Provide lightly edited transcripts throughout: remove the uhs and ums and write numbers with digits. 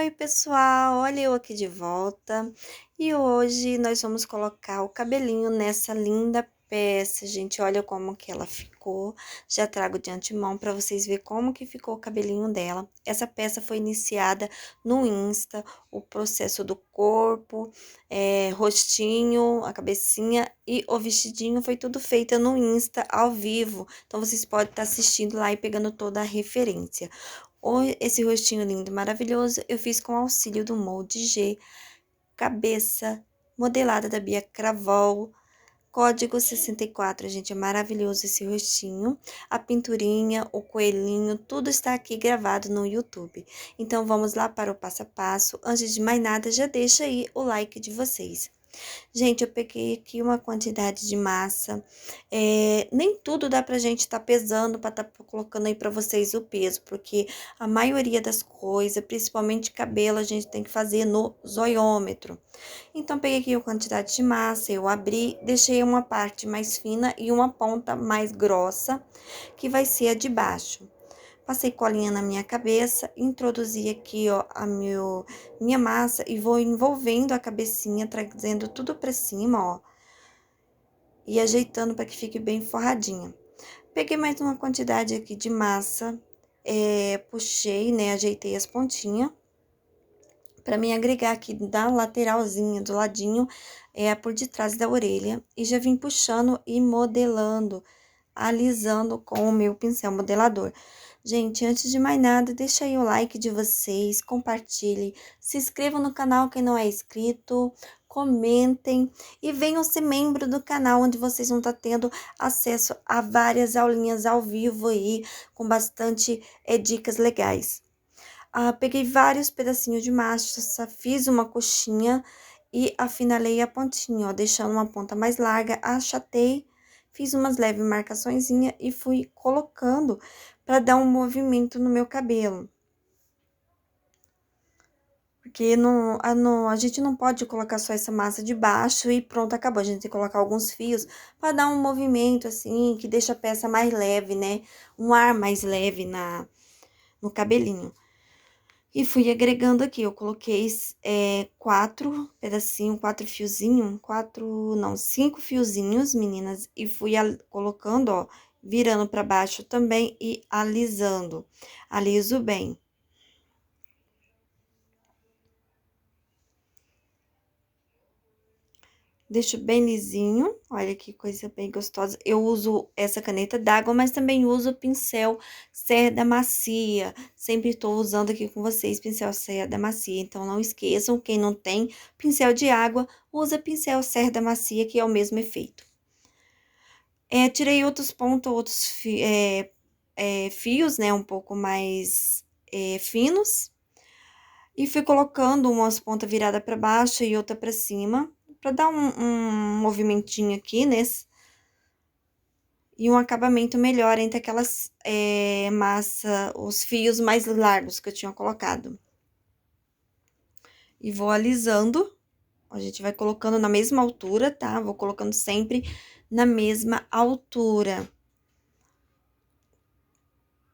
Oi, pessoal! Olha eu aqui de volta. E hoje nós vamos colocar o cabelinho nessa linda peça, gente. Olha como que ela ficou. Já trago de antemão para vocês verem como que ficou o cabelinho dela. Essa peça foi iniciada no Insta, o processo do corpo, rostinho, a cabecinha e o vestidinho foi tudo feito no Insta ao vivo. Então vocês podem estar assistindo lá e pegando toda a referência. Esse rostinho lindo e maravilhoso eu fiz com auxílio do molde G, cabeça modelada da Bia Cravol, código 64, gente, é maravilhoso esse rostinho. A pinturinha, o coelhinho, tudo está aqui gravado no YouTube. Então, vamos lá para o passo a passo. Antes de mais nada, já deixa aí o like de vocês. Gente, eu peguei aqui uma quantidade de massa. Nem tudo dá pra gente tá pesando, pra tá colocando aí pra vocês o peso, porque a maioria das coisas, principalmente cabelo, a gente tem que fazer no zoiômetro. Então, peguei aqui a quantidade de massa, eu abri, deixei uma parte mais fina e uma ponta mais grossa, que vai ser a de baixo. Passei colinha na minha cabeça, introduzi aqui, ó, minha massa e vou envolvendo a cabecinha, trazendo tudo pra cima, ó, e ajeitando para que fique bem forradinha. Peguei mais uma quantidade aqui de massa, puxei, né, ajeitei as pontinhas, para me agregar aqui da lateralzinha, do ladinho, por detrás da orelha, e já vim puxando e modelando, alisando com o meu pincel modelador. Gente, antes de mais nada, deixa aí o like de vocês, compartilhe, se inscrevam no canal quem não é inscrito, comentem e venham ser membro do canal, onde vocês vão estar tendo acesso a várias aulinhas ao vivo aí, com bastante dicas legais. Peguei vários pedacinhos de massa, fiz uma coxinha e afinalei a pontinha, ó, deixando uma ponta mais larga, achatei, fiz umas leves marcaçõezinhas e fui colocando para dar um movimento no meu cabelo. Porque a gente não pode colocar só essa massa de baixo e pronto, acabou. A gente tem que colocar alguns fios para dar um movimento assim, que deixa a peça mais leve, né? Um ar mais leve no cabelinho. E fui agregando aqui, eu coloquei 5 fiozinhos, meninas, e fui colocando, ó, virando para baixo também e alisando. Aliso bem. Deixo bem lisinho, olha que coisa bem gostosa. Eu uso essa caneta d'água, mas também uso o pincel Cerda Macia. Sempre estou usando aqui com vocês pincel Cerda Macia. Então, não esqueçam, quem não tem pincel de água, usa pincel Cerda Macia, que é o mesmo efeito. Tirei outros pontos, fios, né, um pouco mais finos. E fui colocando umas pontas viradas para baixo e outra para cima, para dar um movimentinho aqui, né? E um acabamento melhor entre aquelas massa, os fios mais largos que eu tinha colocado. E vou alisando, a gente vai colocando na mesma altura, tá? Vou colocando sempre na mesma altura.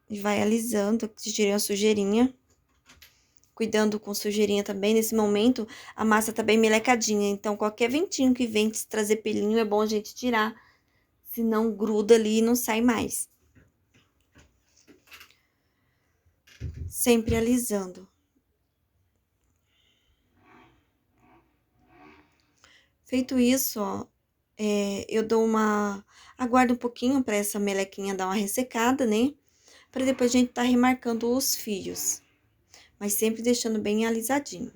E vai alisando, tirei a sujeirinha. Cuidando com sujeirinha também, nesse momento a massa tá bem melecadinha, então qualquer ventinho que vem trazer pelinho é bom a gente tirar, senão gruda ali e não sai mais. Sempre alisando. Feito isso, ó, eu dou aguardo um pouquinho para essa melequinha dar uma ressecada, né? Para depois a gente tá remarcando os fios, mas sempre deixando bem alisadinho.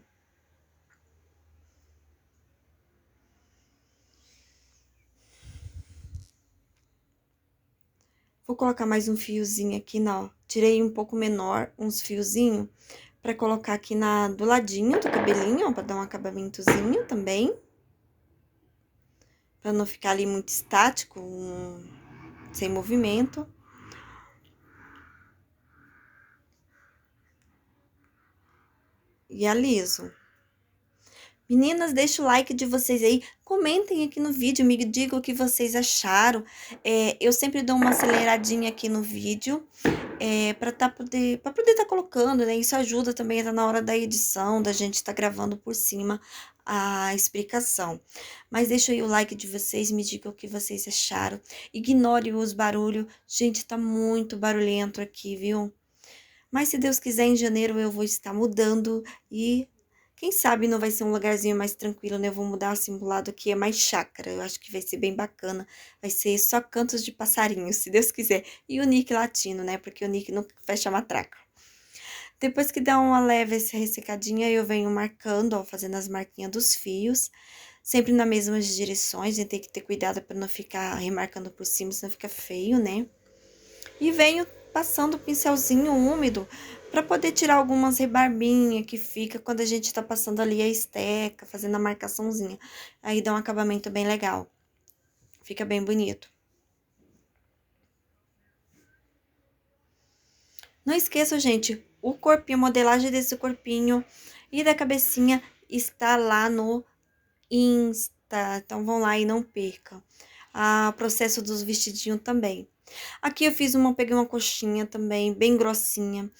Vou colocar mais um fiozinho aqui, ó. Tirei um pouco menor, uns fiozinhos, pra colocar aqui do ladinho do cabelinho, ó, pra dar um acabamentozinho também. Pra não ficar ali muito estático, sem movimento. E aliso. Meninas, deixa o like de vocês aí, comentem aqui no vídeo, me digam o que vocês acharam. Eu sempre dou uma aceleradinha aqui no vídeo, para poder estar colocando, né? Isso ajuda também tá na hora da edição, da gente estar gravando por cima a explicação. Mas deixa aí o like de vocês, me digam o que vocês acharam. Ignore os barulhos. Gente, tá muito barulhento aqui, viu? Mas se Deus quiser, em janeiro eu vou estar mudando e quem sabe não vai ser um lugarzinho mais tranquilo, né? Eu vou mudar assim pro lado que é mais chácara. Eu acho que vai ser bem bacana. Vai ser só cantos de passarinho, se Deus quiser. E o nick latino, né? Porque o nick não fecha matraca. Depois que dá uma leve essa ressecadinha, eu venho marcando, ó, fazendo as marquinhas dos fios. Sempre nas mesmas direções, a gente tem que ter cuidado para não ficar remarcando por cima, senão fica feio, né? E venho passando o pincelzinho úmido para poder tirar algumas rebarbinhas que fica quando a gente tá passando ali a esteca, fazendo a marcaçãozinha. Aí dá um acabamento bem legal. Fica bem bonito. Não esqueça, gente, o corpinho, a modelagem desse corpinho e da cabecinha está lá no Insta. Então vão lá e não percam. O processo dos vestidinhos também. Aqui eu fiz peguei uma coxinha também, bem grossinha.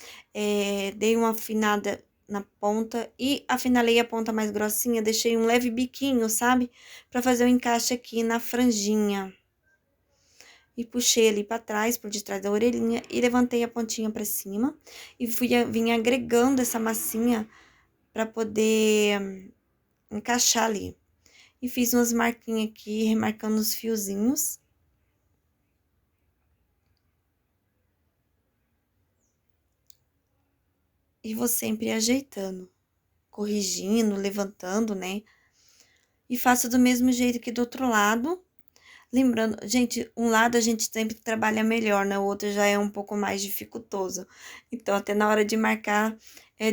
Dei uma afinada na ponta e afinalei a ponta mais grossinha, deixei um leve biquinho, sabe? Pra fazer o encaixe aqui na franjinha. E puxei ali pra trás, por detrás da orelhinha, e levantei a pontinha pra cima. E vim agregando essa massinha pra poder encaixar ali. E fiz umas marquinhas aqui, remarcando os fiozinhos. E vou sempre ajeitando, corrigindo, levantando, né? E faço do mesmo jeito que do outro lado. Lembrando, gente, um lado a gente sempre trabalha melhor, né? O outro já é um pouco mais dificultoso. Então, até na hora de marcar,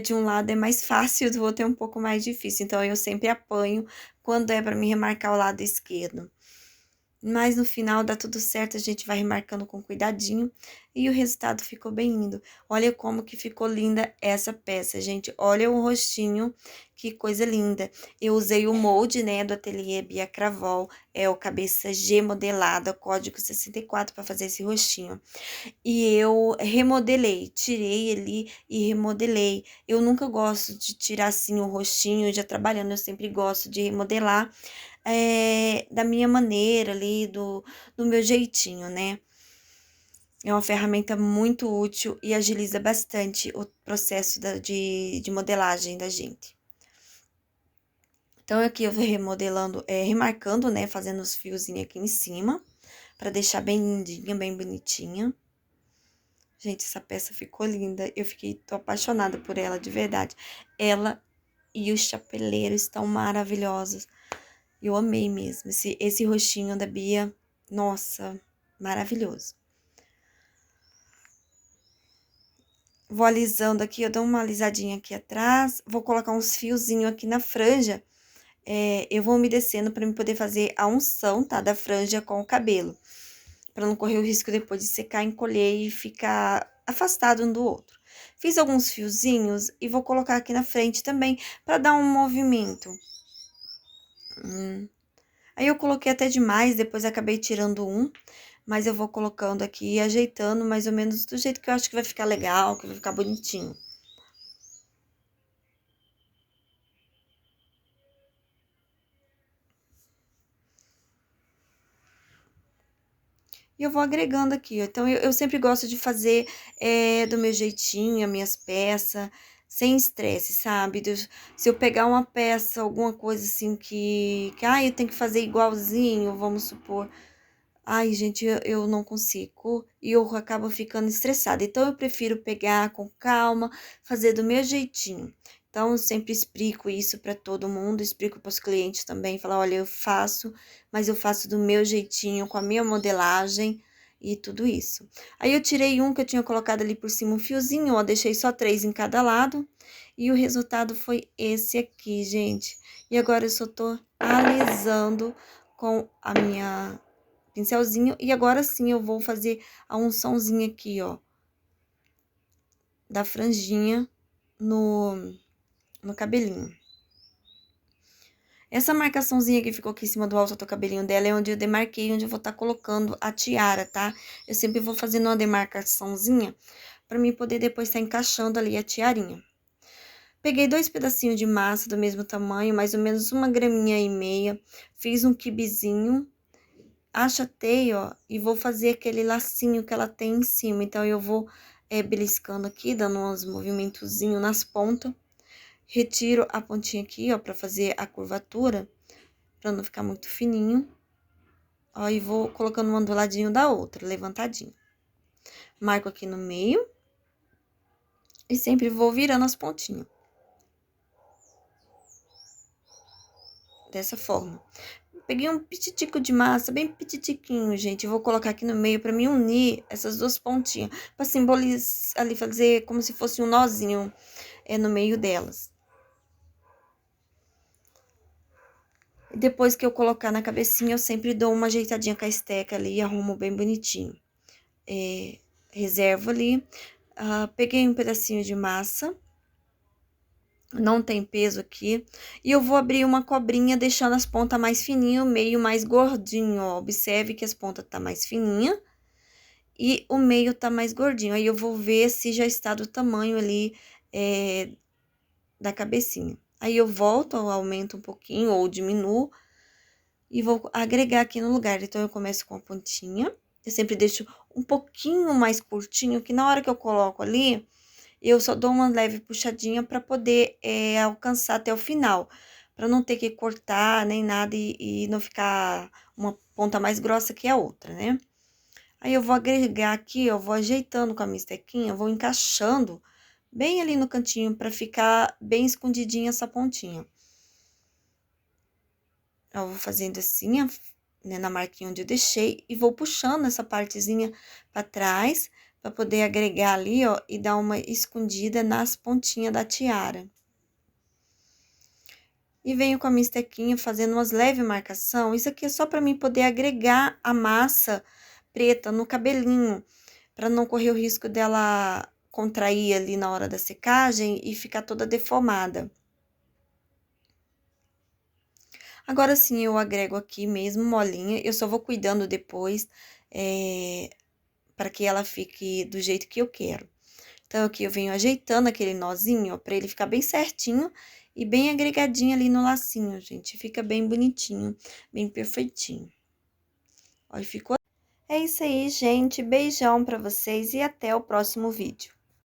de um lado é mais fácil, do outro é um pouco mais difícil. Então, eu sempre apanho quando é para me remarcar o lado esquerdo. Mas no final dá tudo certo, a gente vai remarcando com cuidadinho e o resultado ficou bem lindo. Olha como que ficou linda essa peça, gente. Olha o rostinho, que coisa linda. Eu usei o molde, né, do ateliê Bia Cravol, é o cabeça G modelada, código 64 para fazer esse rostinho. E eu remodelei, tirei ele e remodelei. Eu nunca gosto de tirar assim o rostinho já trabalhando, eu sempre gosto de remodelar da minha maneira ali, do meu jeitinho, né? É uma ferramenta muito útil e agiliza bastante o processo de modelagem da gente. Então, aqui eu vou remodelando, remarcando, né? Fazendo os fiozinhos aqui em cima, para deixar bem lindinha, bem bonitinha. Gente, essa peça ficou linda. Tô apaixonada por ela, de verdade. Ela e o chapeleiro estão maravilhosos. Eu amei mesmo. Esse rostinho da Bia, nossa, maravilhoso. Vou alisando aqui, eu dou uma alisadinha aqui atrás. Vou colocar uns fiozinhos aqui na franja. Eu vou umedecendo para eu poder fazer a unção, tá? Da franja com o cabelo. Para não correr o risco depois de secar, encolher e ficar afastado um do outro. Fiz alguns fiozinhos e vou colocar aqui na frente também para dar um movimento. Aí eu coloquei até demais, depois acabei tirando um, mas eu vou colocando aqui e ajeitando mais ou menos do jeito que eu acho que vai ficar legal, que vai ficar bonitinho. E eu vou agregando aqui, ó. Então, eu sempre gosto de fazer do meu jeitinho, as minhas peças, sem estresse, sabe? Se eu pegar uma peça, alguma coisa assim eu tenho que fazer igualzinho, vamos supor. Ai, gente, eu não consigo e eu acabo ficando estressada. Então, eu prefiro pegar com calma, fazer do meu jeitinho. Então, eu sempre explico isso para todo mundo, explico para os clientes também, falar, olha, eu faço, mas eu faço do meu jeitinho, com a minha modelagem e tudo isso. Aí, eu tirei um que eu tinha colocado ali por cima um fiozinho, ó, deixei só 3 em cada lado. E o resultado foi esse aqui, gente. E agora, eu só tô alisando com a minha pincelzinho. E agora sim eu vou fazer a unçãozinha aqui, ó, da franjinha no cabelinho. Essa marcaçãozinha que ficou aqui em cima do alto do cabelinho dela é onde eu demarquei, onde eu vou estar colocando a tiara, tá? Eu sempre vou fazendo uma demarcaçãozinha pra mim poder depois estar encaixando ali a tiarinha. Peguei 2 pedacinhos de massa do mesmo tamanho, mais ou menos 1,5 gramas, fiz um quibezinho, achatei, ó, e vou fazer aquele lacinho que ela tem em cima. Então, eu vou beliscando aqui, dando uns movimentozinhos nas pontas. Retiro a pontinha aqui, ó, pra fazer a curvatura, pra não ficar muito fininho. Ó, e vou colocando uma do ladinho da outra, levantadinho. Marco aqui no meio. E sempre vou virando as pontinhas. Dessa forma. Peguei um pititico de massa, bem pititiquinho, gente. Eu vou colocar aqui no meio pra me unir essas duas pontinhas. Pra simbolizar ali, fazer como se fosse um nozinho no meio delas. E depois que eu colocar na cabecinha, eu sempre dou uma ajeitadinha com a esteca ali e arrumo bem bonitinho. Reservo ali. Peguei um pedacinho de massa. Não tem peso aqui. E eu vou abrir uma cobrinha, deixando as pontas mais fininhas, o meio mais gordinho, ó. Observe que as pontas tá mais fininha e o meio tá mais gordinho. Aí, eu vou ver se já está do tamanho ali da cabecinha. Aí, eu volto, eu aumento um pouquinho ou diminuo e vou agregar aqui no lugar. Então, eu começo com a pontinha. Eu sempre deixo um pouquinho mais curtinho, que na hora que eu coloco ali, eu só dou uma leve puxadinha para poder alcançar até o final. Para não ter que cortar nem nada e não ficar uma ponta mais grossa que a outra, né? Aí, eu vou agregar aqui, eu vou ajeitando com a minha estequinha, vou encaixando bem ali no cantinho para ficar bem escondidinha essa pontinha. Eu vou fazendo assim, né, na marquinha onde eu deixei, e vou puxando essa partezinha para trás, para poder agregar ali, ó, e dar uma escondida nas pontinhas da tiara. E venho com a minha estequinha fazendo umas leves marcação. Isso aqui é só para mim poder agregar a massa preta no cabelinho, para não correr o risco dela contrair ali na hora da secagem e ficar toda deformada. Agora sim, eu agrego aqui mesmo molinha, eu só vou cuidando depois, para que ela fique do jeito que eu quero. Então, aqui eu venho ajeitando aquele nozinho, ó, pra ele ficar bem certinho e bem agregadinho ali no lacinho, gente. Fica bem bonitinho, bem perfeitinho. Ó, e ficou. É isso aí, gente. Beijão pra vocês e até o próximo vídeo.